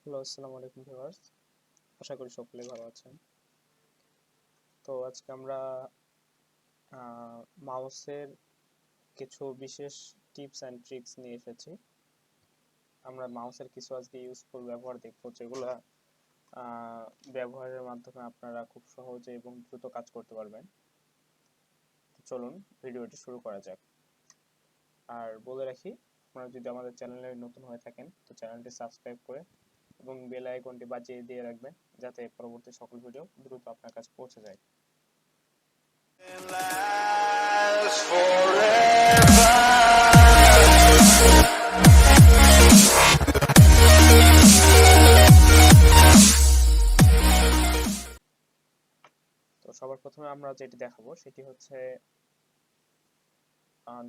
Hello, আসসালামু আলাইকুম viewers. আশা করি সকলে ভালো আছেন। তো আজকে আমরা মাউসের কিছু বিশেষ টিপস অ্যান্ড ট্রিক্স নিয়ে এসেছি। আমরা মাউসের কিছু আজকে ইউজফুল ব্যবহার দেখব, যেগুলো ব্যবহারের মাধ্যমে আপনারা খুব সহজে এবং দ্রুত কাজ করতে পারবেন। তো চলুন ভিডিওটি শুরু করা যাক। আর বলে রাখি, আপনারা যদি আমাদের চ্যানেলে নতুন হয়ে থাকেন তো চ্যানেলটি সাবস্ক্রাইব করে এবং বেল আইকনটি বাজিয়ে দিয়ে রাখবেন, যাতে পরবর্তী সকল ভিডিও দ্রুত আপনার কাছে পৌঁছে যায়। তো সবার প্রথমে আমরা যেটি দেখাবো সেটি হচ্ছে,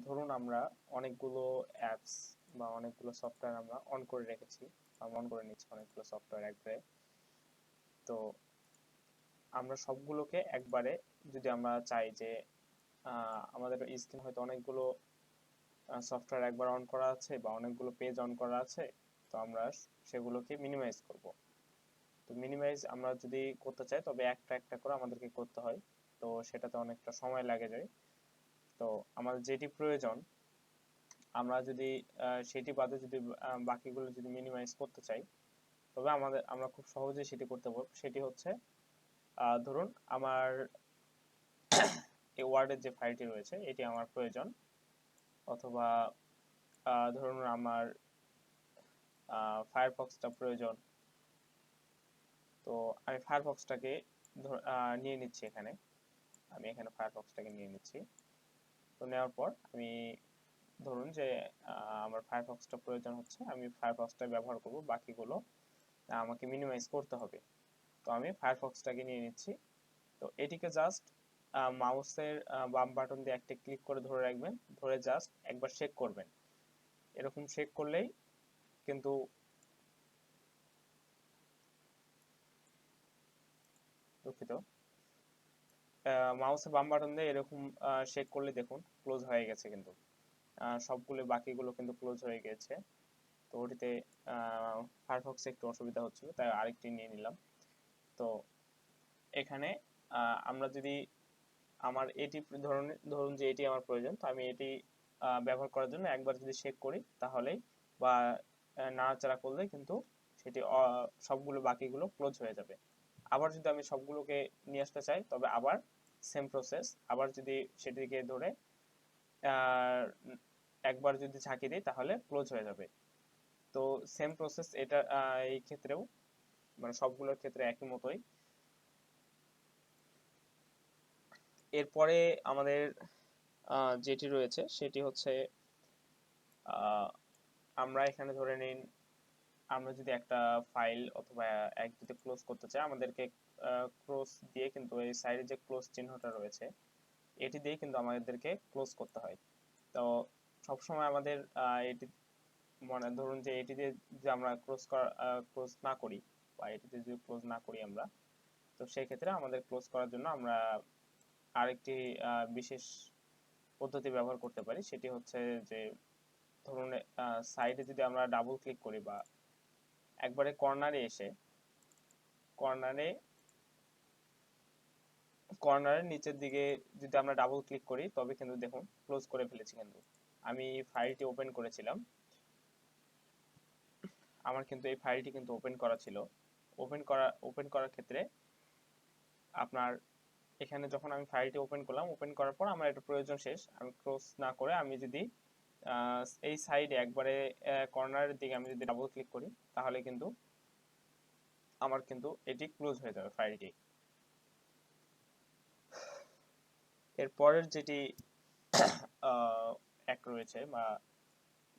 ধরুন আমরা অনেকগুলো অ্যাপস বা অনেকগুলো সফটওয়্যার আমরা অন করে রেখেছি, অন করে নিচ্ছি অনেকগুলো সফটওয়্যার একবারে। তো আমরা সবগুলোকে একবারে, যদি আমরা চাই যে আমাদের স্ক্রিন হয়তো অনেকগুলো সফটওয়্যার একবার অন করা আছে বা অনেকগুলো পেজ অন করা আছে, তো আমরা সেগুলোকে মিনিমাইজ করব। তো মিনিমাইজ আমরা যদি করতে চাই তবে একটা একটা করে আমাদেরকে করতে হয়, তো সেটাতে অনেকটা সময় লাগে যায়। তো আমাদের যেটি প্রয়োজন, আমরা যদি সেটি বাদে যদি বাকিগুলো যদি মিনিমাইজ করতে চাই, তবে আমরা খুব সহজেই সেটি করতে পারবো। সেটি হচ্ছে, ধরুন আমার এই ওয়ার্ডের যে ফাইলটি রয়েছে এটি আমার প্রয়োজন, অথবা ধরুন আমার ফায়ারফক্সটা প্রয়োজন। তো আমি ফায়ারফক্সটাকে নিয়ে নিচ্ছি এখানে। আমি এখানে ফায়ারফক্সটাকে নিয়ে নিচ্ছি। তো নেওয়ার পর আমি ধরুন যে আমার ফায়ারফক্সটা প্রয়োজন হচ্ছে, আমি ফায়ারফক্সটা ব্যবহার করব, বাকিগুলো আমাকে মিনিমাইজ করতে হবে। তো আমি ফায়ারফক্সটাকে নিয়ে নিচ্ছি। তো এটিকে জাস্ট মাউসের বাম বাটন দিয়ে একটা ক্লিক করে ধরে রাখবেন, ধরে জাস্ট একবার শেক করবেন। এরকম শেক করলেই কিন্তু দুঃখিত, মাউসের বাম বাটন দিয়ে এরকম শেক করলে দেখুন ক্লোজ হয়ে গেছে, কিন্তু সবগুলো বাকিগুলো কিন্তু ক্লোজ হয়ে গেছে। তো ওটিতে ফায়ারফক্সে একটু অসুবিধা হচ্ছিল, তাই আরেকটি নিয়ে নিলাম। তো এখানে আমরা যদি আমার এটি ধরুন যে এটি আমার প্রয়োজন, তো আমি এটি ব্যবহার করার জন্য একবার যদি শেক করি তাহলেই বা নাড়াচাড়া করলে কিন্তু সেটি সবগুলো বাকিগুলো ক্লোজ হয়ে যাবে। আবার যদি আমি সবগুলোকে নিয়ে আসতে চাই তবে আবার সেম প্রসেস, আবার যদি সেটিকে ধরে একবার যদি ঝাঁকি দিই তাহলে ক্লোজ হয়ে যাবে। তো সেম প্রসেস এটা এই ক্ষেত্রেও, মানে সবগুলোর ক্ষেত্রে একই মতোই। এরপরে আমাদের যেটি রয়েছে সেটি হচ্ছে, আমরা এখানে ধরে নিন আমরা যদি একটা ফাইল অথবা যদি ক্লোজ করতে চাই, আমাদেরকে ক্লোজ দিয়ে কিন্তু এই সাইডে যে ক্লোজ চিহ্নটা রয়েছে এটি দিয়ে কিন্তু আমাদেরকে ক্লোজ করতে হয়। তো সবসময় আমাদের এটি মানে ধরুন যে এটি দিয়ে যদি আমরা ক্লোজ না করি বা এটিতে যদি ক্লোজ না করি আমরা, তো সেই ক্ষেত্রে আমাদের ক্লোজ করার জন্য আমরা আরেকটি বিশেষ পদ্ধতি ব্যবহার করতে পারি। সেটি হচ্ছে যে, ধরুন সাইডে যদি আমরা ডাবল ক্লিক করি বা একবারে কর্নারে এসে কর্নারের নিচের দিকে যদি আমরা ডাবল ক্লিক করি তবে কিন্তু দেখুন ক্লোজ করে ফেলেছি। কিন্তু আমি ফাইলটি ওপেন করেছিলাম, আমার কিন্তু এই ফাইলটি কিন্তু ওপেন করা ছিল। ওপেন করার ক্ষেত্রে আপনার এখানে যখন আমি ফাইলটি ওপেন করলাম, ওপেন করার পর আমার এটা প্রয়োজন শেষ, আমি ক্লোজ না করে আমি যদি এই সাইডে একবারে কর্নারের দিকে আমি যদি ডাবল ক্লিক করি তাহলে কিন্তু আমার কিন্তু এটি ক্লোজ হয়ে যাবে ফাইলটি। এরপরের যেটি এক রয়েছে বা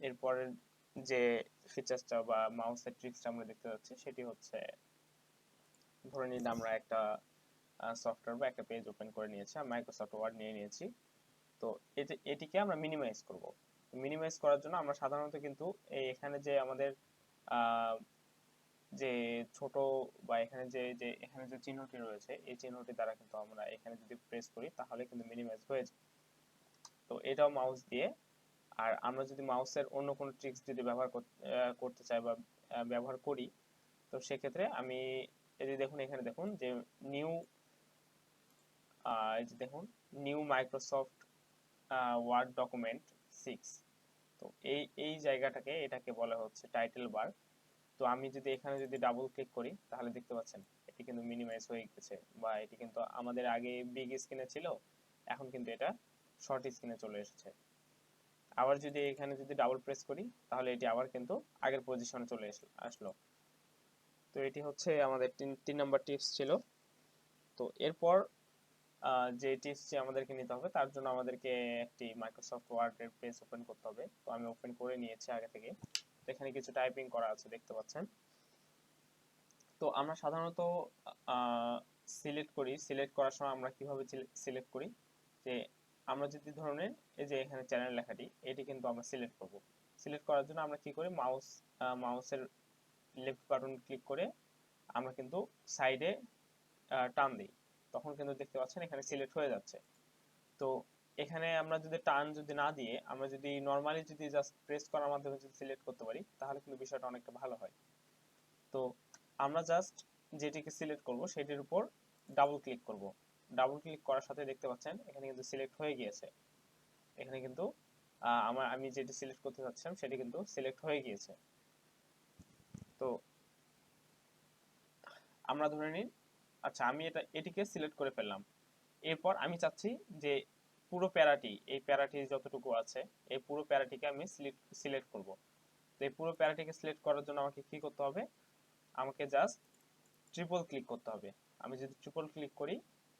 এরপরের যে ফিচার্সটা বা মাউসের ট্রিক্সটা আমরা দেখতে যাচ্ছি সেটি হচ্ছে, ধরে নিন আমরা একটা সফটওয়্যার বা একটা পেজ ওপেন করে নিয়েছি, মাইক্রোসফট ওয়ার্ড নিয়ে নিয়েছি। তো এটিকে আমরা মিনিমাইজ করব। মিনিমাইজ করার জন্য আমরা সাধারণত কিন্তু এখানে যে আমাদের যে ছোট বা এখানে এখানে যে চিহ্নটি রয়েছে এই চিহ্নটি দ্বারা কিন্তু আমরা এখানে যদি প্রেস করি তাহলে কিন্তু মিনিমাইজ হয়ে যায়। তো এটাও মাউস দিয়ে। আর আমরা যদি মাউসের অন্য কোনো ট্রিক্স যদি ব্যবহার করতে চাই বা ব্যবহার করি, তো সেক্ষেত্রে আমি এই যে দেখুন এখানে দেখুন যে নিউ এই যে দেখুন নিউ মাইক্রোসফট ওয়ার্ড ডকুমেন্ট 6। তো এই জায়গাটাকে এটাকে বলা হচ্ছে টাইটেল বার। তো আমি যদি এখানে যদি ডাবল ক্লিক করি তাহলে দেখতে পাচ্ছেন এটি কিন্তু মিনিমাইজ হয়ে গেছে, বা এটি কিন্তু আমাদের আগে বিগ স্ক্রিনে ছিল, এখন কিন্তু এটা শর্ট স্ক্রিনে চলে এসেছে। আবার যদি এখানে যদি ডাবল প্রেস করি তাহলে এটি আবার কিন্তু আগের পজিশনে চলে আসলো। তো এটি হচ্ছে আমাদের তিন নম্বর টিপস ছিল। তো এরপর যে টিপসটি আমাদেরকে নিতে হবে তার জন্য আমাদেরকে একটি মাইক্রোসফট ওয়ার্ডের পেজ ওপেন করতে হবে। তো আমি ওপেন করে নিয়েছি আগে থেকে। এখানে কিছু টাইপিং করা আছে দেখতে পাচ্ছেন। তো আমরা সাধারণত সিলেক্ট করার সময় আমরা কিভাবে সিলেক্ট করি, যে আমরা যদি ধরনের এই যে এখানে চ্যানেল লেখাটি এটি কিন্তু আমরা সিলেক্ট করব। সিলেক্ট করার জন্য আমরা কি করি, মাউসের লেফট বাটন ক্লিক করে আমরা কিন্তু সাইডে টান দিই, তখন কিন্তু দেখতে পাচ্ছেন এখানে সিলেক্ট হয়ে যাচ্ছে। তো এখানে আমরা যদি টান যদি না দিয়ে আমরা যদি নরমালি যদি জাস্ট প্রেস করার মাধ্যমে যদি সিলেক্ট করতে পারি তাহলে কিন্তু বিষয়টা অনেকটা ভালো হয়। তো আমরা জাস্ট যেটিকে সিলেক্ট করব সেটির উপর ডাবল ক্লিক করব। ডাবল ক্লিক করার সাথে দেখতে পাচ্ছেন এখানে কিন্তু সিলেক্ট হয়ে গিয়েছে। এখানে কিন্তু আমি যেটি সিলেক্ট করতে চাচ্ছিলাম সেটি কিন্তু সিলেক্ট হয়ে গিয়েছে। তো আমরা ধরে নিন, আচ্ছা আমি এটিকে সিলেক্ট করে ফেললাম। এরপর আমি চাচ্ছি যে পুরো প্যারাটি, এই প্যারাটি যতটুকু আছে এই পুরো প্যারাটিকে আমি সিলেক্ট করব। তো এই পুরো প্যারাটিকে সিলেক্ট করার জন্য আমাকে কি করতে হবে, আমাকে জাস্ট ট্রিপল ক্লিক করতে হবে। আমি যদি ট্রিপল ক্লিক করি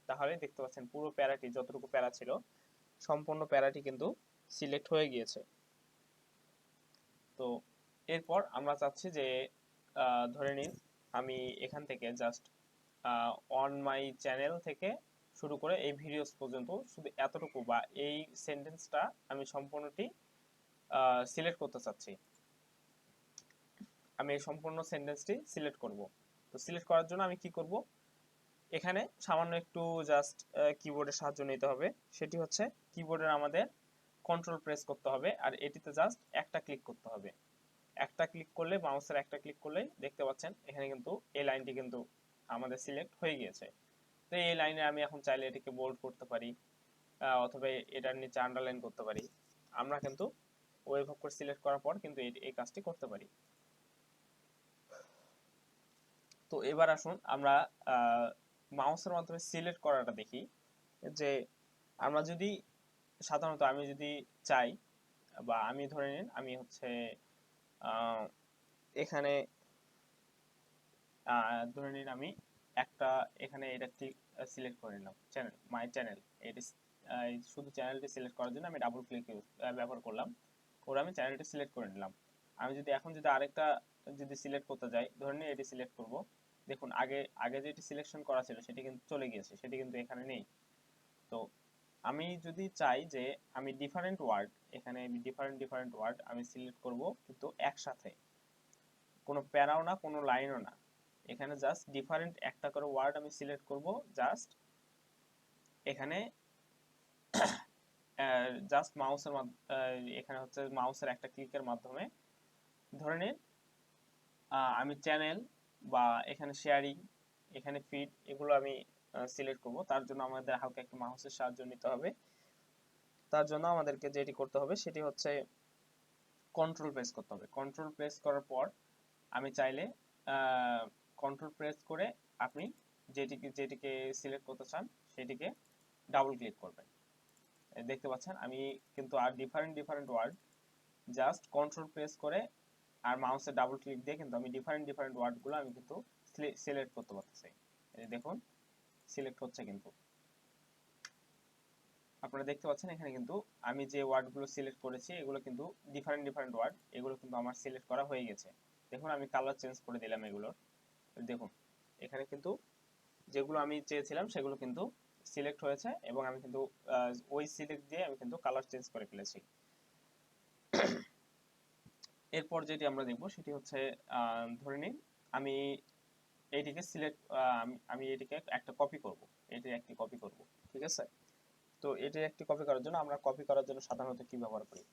তাহলে দেখতে পাচ্ছেন পুরো প্যারাটি যতটুকু প্যারা ছিল সম্পূর্ণ প্যারাটি কিন্তু সিলেক্ট হয়ে গিয়েছে। তো এরপর আমরা চাচ্ছি যে ধরে নিন আমি এখান থেকে জাস্ট অন মাই চ্যানেল থেকে শুরু করে এই ভিডিওস পর্যন্ত শুধু এতটুকু বা এই সেন্টেন্সটা আমি সম্পূর্ণটি সিলেক্ট করতে চাচ্ছি। আমি এই সম্পূর্ণ সেন্টেন্সটি সিলেক্ট করব। তো সিলেক্ট করার জন্য আমি কি করব, এখানে সামান্য একটু জাস্ট কিবোর্ডের সাহায্য নিতে হবে। সেটি হচ্ছে কিবোর্ডের আমাদের কন্ট্রোল প্রেস করতে হবে আর এটিতে জাস্ট একটা ক্লিক করতে হবে। একটা ক্লিক করলে, মাউসের একটা ক্লিক করলেই দেখতে পাচ্ছেন এখানে কিন্তু এই লাইনটি কিন্তু আমাদের সিলেক্ট হয়ে গিয়েছে। তো এই লাইনে আমি এখন চাইলে এটিকে বোল্ড করতে পারি অথবা এটার নিচে আন্ডারলাইন করতে পারি। আমরা কিন্তু ওয়েভ করে সিলেক্ট করার পর কিন্তু এই কাজটি করতে পারি। তো এবার আসুন আমরা মাউসের মাধ্যমে সিলেক্ট করাটা দেখি। যে আমরা যদি সাধারণত আমি যদি চাই, বা আমি ধরে নিন আমি হচ্ছে এখানে ধরে নিন আমি একটা এখানে এটা সিলেক্ট করে নিলাম, চ্যানেল, মাই চ্যানেল। এটি শুধু চ্যানেলটি সিলেক্ট করার জন্য আমি ডাবল ক্লিক ব্যবহার করলাম, করে আমি চ্যানেলটি সিলেক্ট করে নিলাম। আমি যদি এখন যদি আরেকটা যদি সিলেক্ট করতে যাই, ধরে নিন এটি সিলেক্ট করব, দেখুন আগে যেটি সিলেকশন করা ছিল সেটি কিন্তু চলে গিয়েছে, সেটি কিন্তু এখানে নেই। তো আমি যদি চাই যে আমি ডিফারেন্ট ওয়ার্ড, এখানে ডিফারেন্ট ওয়ার্ড আমি সিলেক্ট করব, কিন্তু একসাথে কোনো প্যারাও না কোনো লাইনও না, এখানে জাস্ট ডিফারেন্ট একটা করে ওয়ার্ড আমি সিলেক্ট করব। জাস্ট এখানে জাস্ট মাউসের এখানে হচ্ছে মাউসের একটা ক্লিকের মাধ্যমে ধরে নিন আমি চ্যানেল বা এখানে শেয়ারিং, এখানে ফিড, এগুলো আমি সিলেক্ট করব। তার জন্য আমাদের হালকা একটু মাউসের সাহায্য নিতে হবে। তার জন্য আমাদেরকে যেটি করতে হবে সেটি হচ্ছে কন্ট্রোল প্রেস করতে হবে। কন্ট্রোল প্রেস করার পর আমি চাইলে কন্ট্রোল প্রেস করে আপনি যেটিকে সিলেক্ট করতে চান সেটিকে ডাবল ক্লিক করবেন। দেখতে পাচ্ছেন আমি কিন্তু আর different word just control press করে আর মাউসে ডাবল ক্লিক দিয়ে কিন্তু আমি ডিফারেন্ট ওয়ার্ডগুলো আমি কিন্তু সিলেক্ট করতে পারতেছি। এই দেখুন সিলেক্ট হচ্ছে, কিন্তু আপনারা দেখতে পাচ্ছেন এখানে কিন্তু আমি যে ওয়ার্ডগুলো সিলেক্ট করেছি এগুলো কিন্তু ডিফারেন্ট ওয়ার্ড, এগুলো কিন্তু আমার সিলেক্ট করা হয়ে গেছে। দেখুন আমি কালার চেঞ্জ করে দিলাম এগুলোর, দেখুন এখানে কিন্তু যেগুলো আমি চেয়েছিলাম সেগুলো কিন্তু সিলেক্ট হয়েছে এবং আমি কিন্তু ওই সিলেক্ট দিয়ে আমি কিন্তু কালার চেঞ্জ করে ফেলেছি। এরপর যেটি আমরা দেখব সেটি হচ্ছে ধরে নিন আমি এইটিকে আমি এটিকে একটা কপি করব, এটির একটি কপি করব, ঠিক আছে। তো এটির একটি কপি করার জন্য আমরা কপি করার জন্য সাধারণত কি ব্যবহার করি,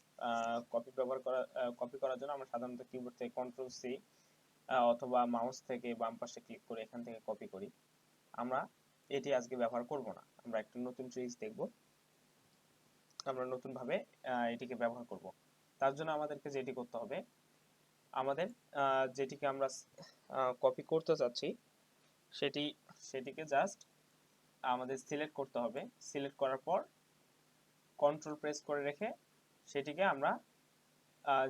কপি করার জন্য আমরা সাধারণত কিবোর্ড থেকে কন্ট্রোল সি অথবা মাউস থেকে বাম পাশে ক্লিক করে এখান থেকে কপি করি, আমরা এটি আজকে ব্যবহার করব না। আমরা একটা নতুন ট্রিক্স দেখব, আমরা নতুন ভাবে এটিকে ব্যবহার করব। তার জন্য আমাদেরকে যেটি করতে হবে, আমাদের যেটিকে আমরা কপি করতে চাচ্ছি সেটিকে জাস্ট আমাদের সিলেক্ট করতে হবে। সিলেক্ট করার পর কন্ট্রোল প্রেস করে রেখে সেটিকে আমরা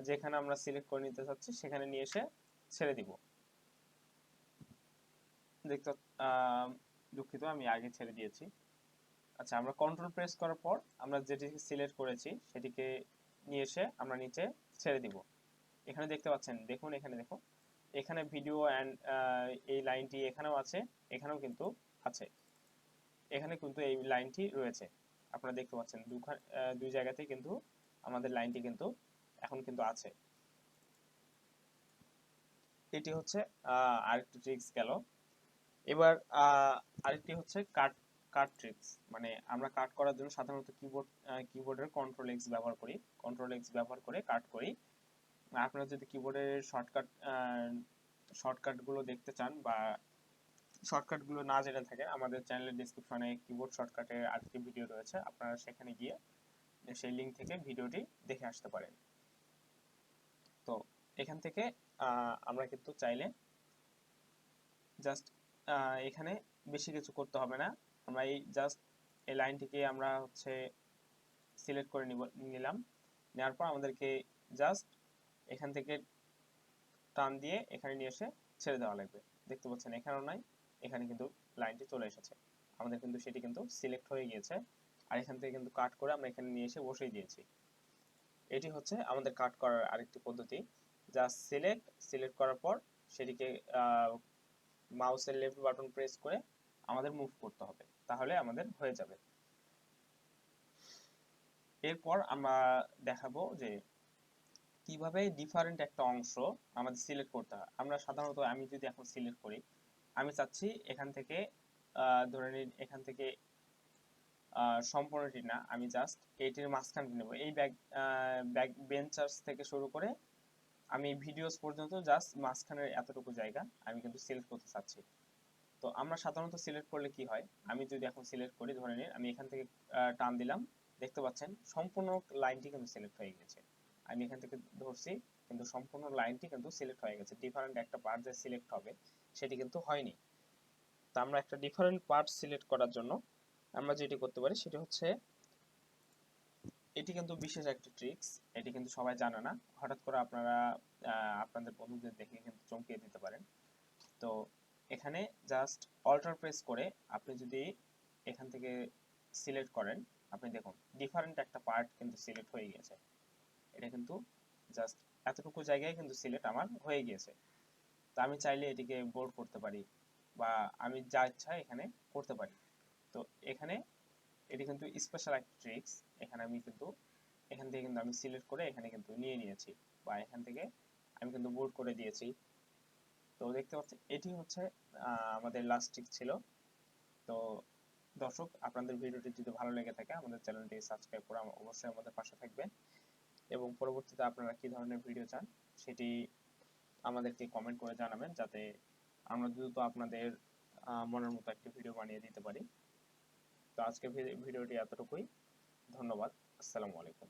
যেখানে আমরা সিলেক্ট করে নিতে চাচ্ছি সেখানে নিয়ে এসে ছেড়ে দিব। দেখতে দুঃখিত, আমি আগে ছেড়ে দিয়েছি। আচ্ছা, আমরা কন্ট্রোল প্রেস করার পর আমরা যেটিকে সিলেক্ট করেছি সেটিকে নিয়ে এসে আমরা নিচে ছেড়ে দিব। এখানে দেখতে পাচ্ছেন, দেখুন এখানে দেখুন, এখানে ভিডিও অ্যান্ড এই লাইনটি এখানেও আছে, এখানেও কিন্তু আছে, এখানে কিন্তু এই লাইনটি রয়েছে। আপনারা দেখতে পাচ্ছেন দুই জায়গাতেই কিন্তু আমাদের লাইনটি কিন্তু এখন কিন্তু আছে। এটি হচ্ছে আরেকটি ট্রিক্স গেল। এবার আরেকটি হচ্ছে কাট ট্রিক্স, মানে আমরা কাট করার জন্য সাধারণত কিবোর্ডের কন্ট্রোল এক্স ব্যবহার করি। কন্ট্রোল এক্স ব্যবহার করে কাট করি। আপনারা যদি কিবোর্ডের শর্টকাটগুলো দেখতে চান বা শর্টকাটগুলো না জেনে থাকেন, আমাদের চ্যানেলের ডেসক্রিপশনে কিবোর্ড শর্টকাটের আরেকটি ভিডিও রয়েছে, আপনারা সেখানে গিয়ে সেই লিঙ্ক থেকে ভিডিওটি দেখে আসতে পারেন। তো এখান থেকে আমরা কিন্তু চাইলে জাস্ট এখানে বেশি কিছু করতে হবে না, আমরা এই জাস্ট এই লাইনটিকে আমরা হচ্ছে সিলেক্ট করে নিলাম। নেওয়ার পর আমাদেরকে জাস্ট এখান থেকে টান দিয়ে এখানে নিয়ে এসে ছেড়ে দেওয়া লাগবে। দেখতে পাচ্ছেন এখানেও নাই, এখানে কিন্তু লাইনটি চলে এসেছে, আমাদের কিন্তু সেটি কিন্তু সিলেক্ট হয়ে গিয়েছে। আর এখান থেকে কিন্তু কাট করে আমরা এখানে নিয়ে এসে বসিয়ে দিয়েছি। এটি হচ্ছে আমাদের কাট করার আরেকটি পদ্ধতি। জাস্ট সিলেক্ট করার পর সেটিকে মাউসের লেফট বাটন প্রেস করে আমাদের মুভ করতে হবে, তাহলে আমাদের হয়ে যাবে। এরপর আমরা দেখাবো যে কিভাবে ডিফারেন্ট একটা অংশ আমাদের সিলেক্ট করতে হয়। আমরা সাধারণত, আমি যদি এখন সিলেক্ট করি, আমি চাচ্ছি এখান থেকে ধরে নিন এখান থেকে সম্পূর্ণটি না, আমি জাস্ট এইটির মাঝখানটি নেব। এই ব্যাক বেঞ্চার্স থেকে শুরু করে আমি ভিডিওস পর্যন্ত জাস্ট মাঝখানের এতটুকু জায়গা আমি কিন্তু সিলেক্ট করতে চাচ্ছি। তো আমরা সাধারণত সিলেক্ট করলে কি হয়, আমি যদি এখন সিলেক্ট করি, ধরে নিন আমি এখান থেকে টান দিলাম, দেখতে পাচ্ছেন সম্পূর্ণ লাইনটি কিন্তু সিলেক্ট হয়ে গেছে। আমি এখান থেকে ধরছি, কিন্তু সম্পূর্ণ লাইনটি কিন্তু সিলেক্ট হয়ে গেছে। ডিফারেন্ট একটা পার্ট যে সিলেক্ট হবে সেটি কিন্তু হয়নি। তো আমরা একটা ডিফারেন্ট পার্ট সিলেক্ট করার জন্য আমরা যেটি করতে পারি সেটি হচ্ছে, এটি কিন্তু বিশেষ একটা ট্রিক্স, এটি কিন্তু সবাই জানে না। হঠাৎ করে আপনারা আপনাদের বন্ধুদের দেখে কিন্তু চমকিয়ে দিতে পারেন। তো এখানে জাস্ট অল্টার প্রেস করে আপনি যদি এখান থেকে সিলেক্ট করেন, আপনি দেখুন ডিফারেন্ট একটা পার্ট কিন্তু সিলেক্ট হয়ে গেছে। এটা কিন্তু জাস্ট এতটুকু জায়গায় কিন্তু সিলেক্ট আমার হয়ে গিয়েছে। তো আমি চাইলে এটিকে বোল্ড করতে পারি বা আমি যা ইচ্ছা এখানে করতে পারি। তো এখানে এটি কিন্তু স্পেশাল একটা ট্রিক্স। এখানে আমি কিন্তু এখান থেকে কিন্তু আমি সিলেক্ট করে এখানে কিন্তু নিয়ে নিয়েছি, বা এখান থেকে আমি কিন্তু বোল্ড করে দিয়েছি। তো দেখতে পাচ্ছেন এটি হচ্ছে আমাদের লাস্ট ট্রিক ছিল। তো দর্শক, আপনাদের ভিডিওটি যদি ভালো লেগে থাকে আমাদের চ্যানেলটি সাবস্ক্রাইব করে অবশ্যই আমাদের পাশে থাকবেন, এবং পরবর্তীতে আপনারা কি ধরনের ভিডিও চান সেটি আমাদেরকে কমেন্ট করে জানাবেন, যাতে আমরা দ্রুত আপনাদের মনের মতো একটি ভিডিও বানিয়ে দিতে পারি। তো আজকের ভিডিওটি এতটুকুই। ধন্যবাদ। আসসালামু আলাইকুম।